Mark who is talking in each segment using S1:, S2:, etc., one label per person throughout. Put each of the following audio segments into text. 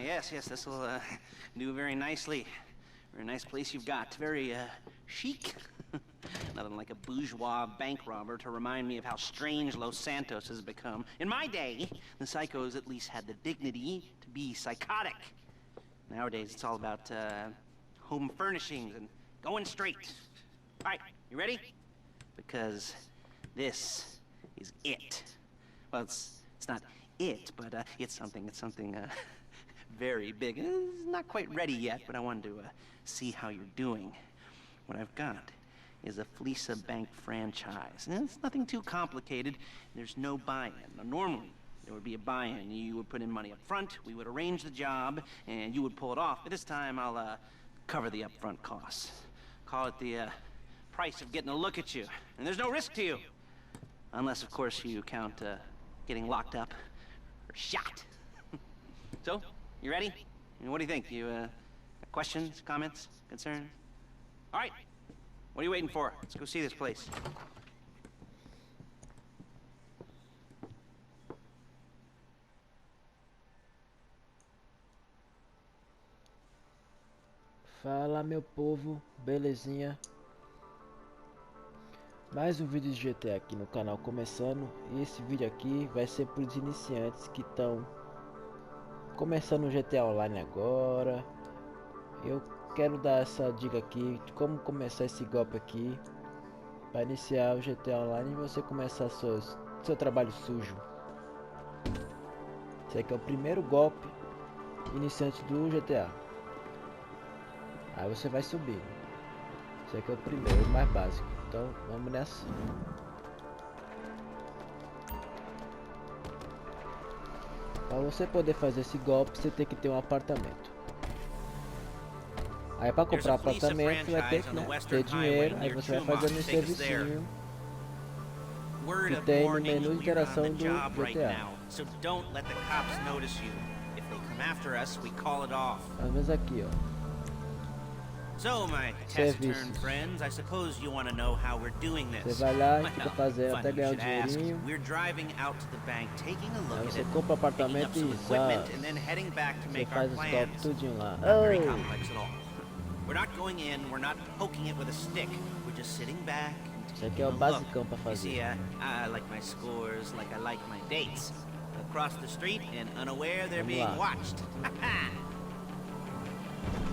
S1: yes, this will do very nicely. Very nice place you've got. Very chic. Nothing like a bourgeois bank robber to remind me of how strange Los Santos has become. In my day, the psychos at least had the dignity to be psychotic. Nowadays, it's all about home furnishings and going straight. All right, you ready? Because this is it. Well, it's not it, but it's something very big. It's not quite ready yet, but I wanted to see how you're doing. What I've got is a FLEECA bank franchise. And it's nothing too complicated. There's no buy-in. Now, normally, there would be a buy-in. You would put in money up front, we would arrange the job, and you would pull it off. But this time, I'll cover the upfront costs. Call it the price of getting a look at you. And there's no risk to you. Unless, of course, you count getting locked up or shot. So, you ready? What do you think? You questions, comments, concerns? All right. What are you waiting for? Let's go see this place.
S2: Fala, meu povo, belezinha? Mais um vídeo de GTA aqui no canal começando. E esse vídeo aqui vai ser para os iniciantes que estão começando o GTA Online agora. Eu quero dar essa dica aqui de como começar esse golpe aqui para iniciar o GTA Online e você começar seu trabalho sujo. Esse aqui é o primeiro golpe iniciante do GTA. Aí você vai subir. Esse aqui é o primeiro, o mais básico. Então vamos nessa. Para você poder fazer esse golpe, você tem que ter um apartamento. Aí para comprar apartamento, vai ter que ter dinheiro. Aí você vai fazendo um servicinho que tem no menu de interação do GTA. Às vezes aqui, ó.
S1: So, my taciturn friends, I suppose you want to know how we're doing this.
S2: Você vai lá e fica fazendo até ganhar o dinheirinho.
S1: We're driving out to the bank, taking a look
S2: Aí
S1: at
S2: você
S1: it,
S2: compra apartamento e
S1: and then heading back to
S2: você
S1: make our
S2: faz os
S1: plans.
S2: golpes tudinho lá.
S1: Not very complex at all. We're not going in, we're not poking it with a stick. We're just sitting back and
S2: Isso aqui é o
S1: taking a look.
S2: basicão para
S1: You see,
S2: fazer.
S1: I like my scores like I like my dates. Across the street and unaware they're
S2: Vamos
S1: being
S2: lá.
S1: watched.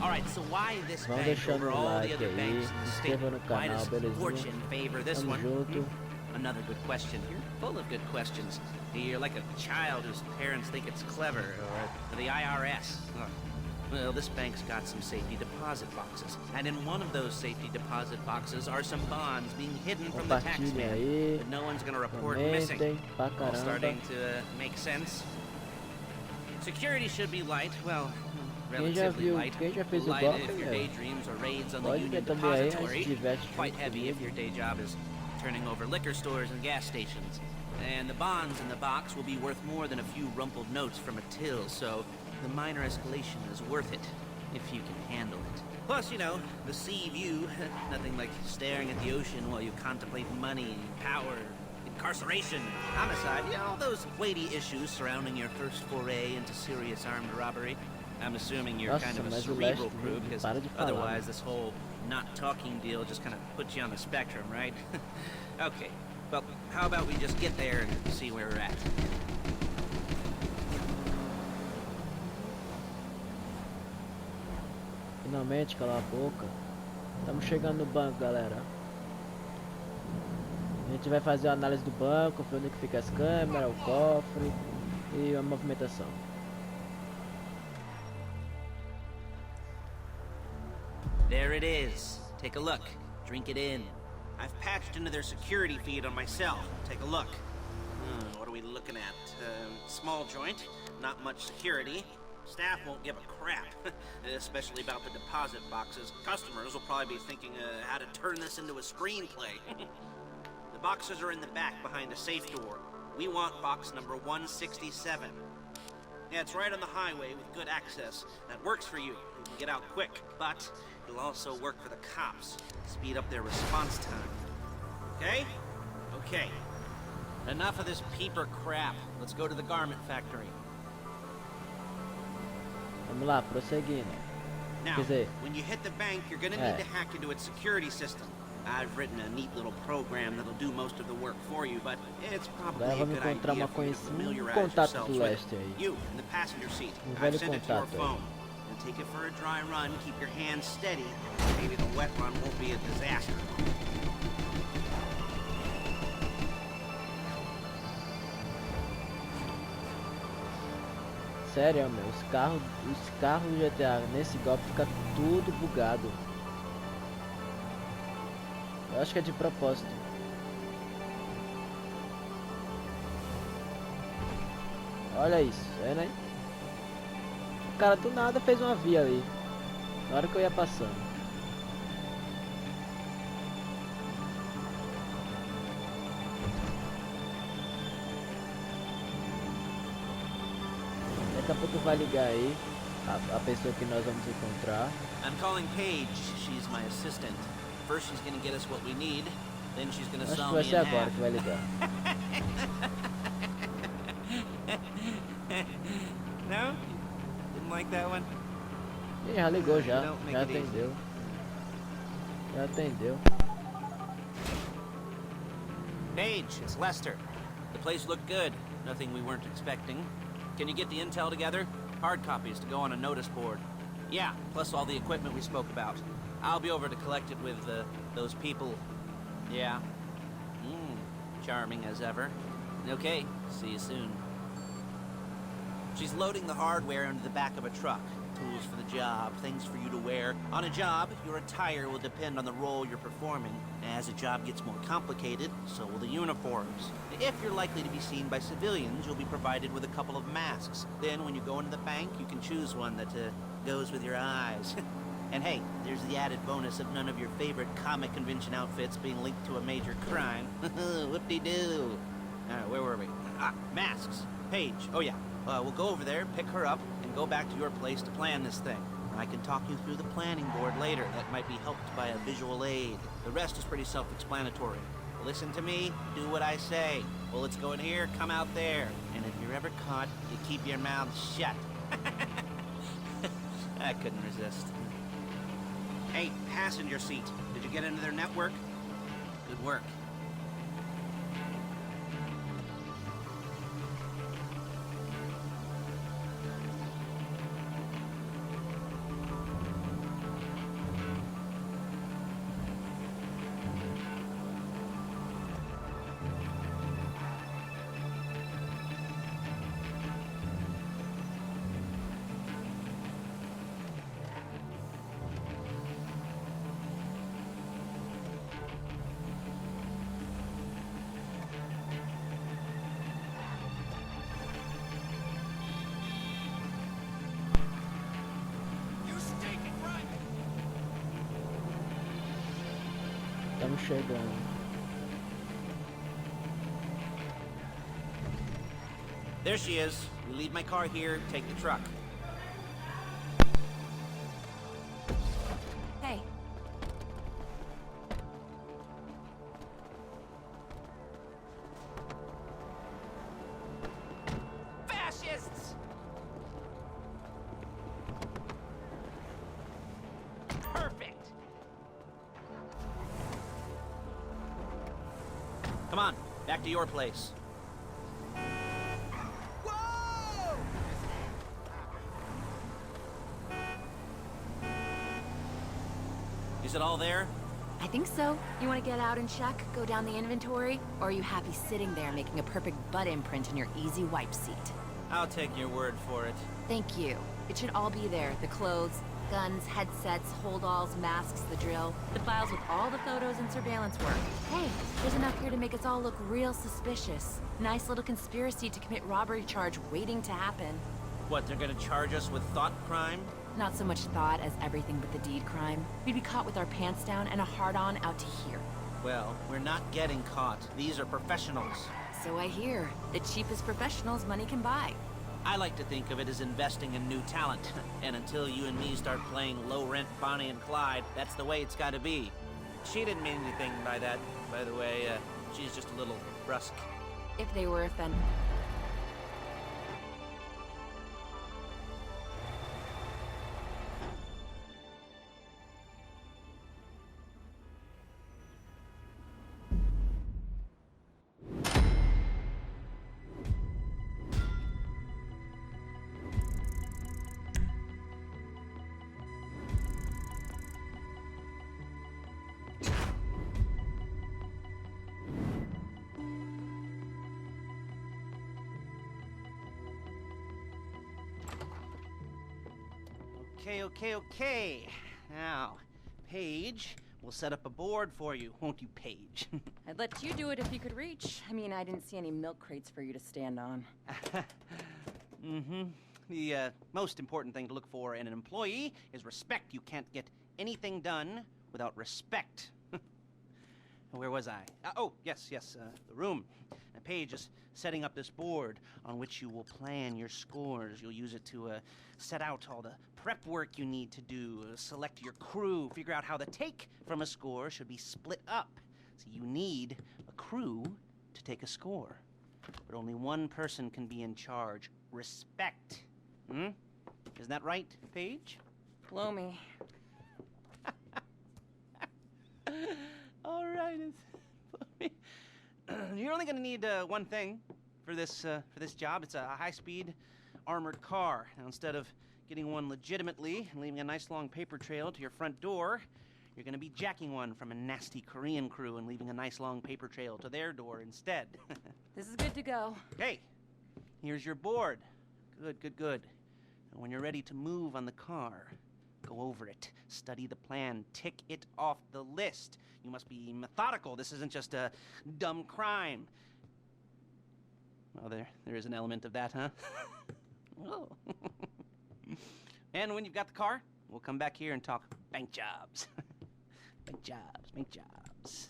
S1: Alright, so why this
S2: Vão
S1: bank
S2: deixando
S1: over
S2: o
S1: all the
S2: like
S1: other
S2: aí,
S1: banks in
S2: se
S1: the state?
S2: inscreva no
S1: Why
S2: canal,
S1: does
S2: belezinha?
S1: fortune favor this
S2: Tamo
S1: one?
S2: junto.
S1: Another good question. You're full of good questions. You're like a child whose parents think it's clever, or the IRS. Ugh. Well, this bank's got some safety deposit boxes, and in one of those safety deposit boxes are some bonds being hidden from the tax man
S2: aí,
S1: that no one's gonna report
S2: comentem
S1: missing.
S2: pra
S1: All
S2: caramba.
S1: starting to make sense. Security should be light. Well,
S2: Quem já
S1: relatively
S2: viu,
S1: light.
S2: quem já fez o
S1: Light
S2: golpe,
S1: if your
S2: meu,
S1: daydreams or raids on the
S2: pode
S1: Union
S2: ver também aí, a gente
S1: Depository.
S2: diverte
S1: Quite
S2: junto
S1: heavy if
S2: comigo.
S1: your day job is turning over liquor stores and gas stations. And the bonds in the box will be worth more than a few rumpled notes from a till, so the minor escalation is worth it, if you can handle it. Plus, you know, the sea view, nothing like staring at the ocean while you contemplate money, power, incarceration, homicide, you know, all those weighty issues surrounding your first foray into serious armed robbery. I'm assuming you're kind of a
S2: Nossa, mas o
S1: cerebral
S2: Leste
S1: crew,
S2: não
S1: because
S2: para de falar.
S1: otherwise this whole not talking deal just kind of puts you on the spectrum, right? Okay, well, how about we just get there and see where we're at?
S2: Finalmente, cala a boca. Estamos chegando no banco, galera. A gente vai fazer a análise do banco, ver onde que fica as câmeras, o cofre e a movimentação.
S1: There it is. Take a look. Drink it in. I've patched into their security feed on myself. Take a look. What are we looking at? Small joint, not much security. Staff won't give a crap, especially about the deposit boxes. Customers will probably be thinking how to turn this into a screenplay. The boxes are in the back behind a safe door. We want box number 167. Yeah, it's right on the highway with good access. That works for you. You can get out quick, but it'll also work for the cops. Speed up their response time. Okay? Okay. Enough of this peeper crap. Let's go to the garment factory.
S2: Vamos lá, prosseguindo.
S1: Now,
S2: Quer dizer,
S1: when you hit the bank, you're gonna need to hack into its security system. I've written a neat little program that'll do most of the work for you, but it's probably a
S2: vamos
S1: good
S2: encontrar
S1: idea
S2: uma
S1: for you to familiarize
S2: contato
S1: yourselves
S2: do
S1: with
S2: leste
S1: it.
S2: aí.
S1: You, in the passenger seat.
S2: Velho
S1: I've sent it to your
S2: contato aí.
S1: phone. And take it for a dry run, keep your hands steady. Maybe the wet run won't be a disaster.
S2: Sério, meu, os carros do GTA nesse golpe fica tudo bugado. Eu acho que é de propósito. Olha isso, é, né? O cara do nada fez uma via ali, na hora que eu ia passando. Daqui a pouco vai ligar aí a pessoa que nós vamos encontrar.
S1: I'm calling Paige. She's my assistant. First she's gonna get us what we need, then she's gonna
S2: Acho
S1: sell
S2: que vai
S1: me
S2: ser
S1: in
S2: agora
S1: half.
S2: que vai ligar.
S1: No? Didn't like that one?
S2: Ih, já ligou já,
S1: Don't make
S2: já
S1: it easy.
S2: atendeu. Já atendeu.
S1: Paige, it's Lester. The place looked good. Nothing we weren't expecting. Can you get the intel together? Hard copies to go on a notice board. Yeah, plus all the equipment we spoke about. I'll be over to collect it with those people. Yeah. Charming as ever. Okay, see you soon. She's loading the hardware into the back of a truck. Tools for the job, things for you to wear. On a job, your attire will depend on the role you're performing. As the job gets more complicated, so will the uniforms. If you're likely to be seen by civilians, you'll be provided with a couple of masks. Then when you go into the bank, you can choose one that goes with your eyes. And hey, there's the added bonus of none of your favorite comic convention outfits being linked to a major crime. Whoop-de-doo. Alright, where were we? Ah, masks. Paige. Oh yeah. We'll go over there, pick her up, and go back to your place to plan this thing. I can talk you through the planning board later. That might be helped by a visual aid. The rest is pretty self-explanatory. Listen to me, do what I say. Bullets go in here, come out there. And if you're ever caught, you keep your mouth shut. I couldn't resist. Hey, passenger seat. Did you get into their network? Good work.
S2: Estamos chegando.
S1: There she is. We leave my car here, take the truck.
S3: Hey.
S1: Fascists! Perfect! Come on, back to your place. Whoa! Is it all there?
S3: I think so. You want to get out and check? Go down the inventory? Or are you happy sitting there making a perfect butt imprint in your easy wipe seat?
S1: I'll take your word for it.
S3: Thank you. It should all be there. The clothes, guns, headsets, holdalls, masks, the drill. The files with all the photos and surveillance work. Hey, there's enough here to make us all look real suspicious. Nice little conspiracy to commit robbery charge waiting to happen.
S1: What, they're gonna charge us with thought crime?
S3: Not so much thought as everything but the deed crime. We'd be caught with our pants down and a hard-on out to here.
S1: Well, we're not getting caught. These are professionals.
S3: So I hear. The cheapest professionals money can buy.
S1: I like to think of it as investing in new talent. And until you and me start playing low-rent Bonnie and Clyde, that's the way it's gotta be. She didn't mean anything by that, by the way. She's just a little brusque.
S3: If they were offended.
S1: Okay. Now, Paige, we'll set up a board for you, won't you, Paige?
S4: I'd let you do it if you could reach. I mean, I didn't see any milk crates for you to stand on.
S1: The most important thing to look for in an employee is respect. You can't get anything done without respect. Where was I? Yes, the room. Paige is setting up this board on which you will plan your scores. You'll use it to set out all the prep work you need to do, select your crew, figure out how the take from a score should be split up. So you need a crew to take a score. But only one person can be in charge. Respect. Isn't that right, Paige?
S4: Blow me.
S1: All right, you're only gonna need one thing for this job. It's a high-speed armored car. Now, instead of getting one legitimately and leaving a nice long paper trail to your front door, you're gonna be jacking one from a nasty Korean crew and leaving a nice long paper trail to their door instead.
S4: This is good to go.
S1: Okay, here's your board. Good. And when you're ready to move on the car, go over it, study the plan, tick it off the list. You must be methodical. This isn't just a dumb crime. Oh, there is an element of that, huh? Oh. And when you've got the car, we'll come back here and talk bank jobs. Bank jobs.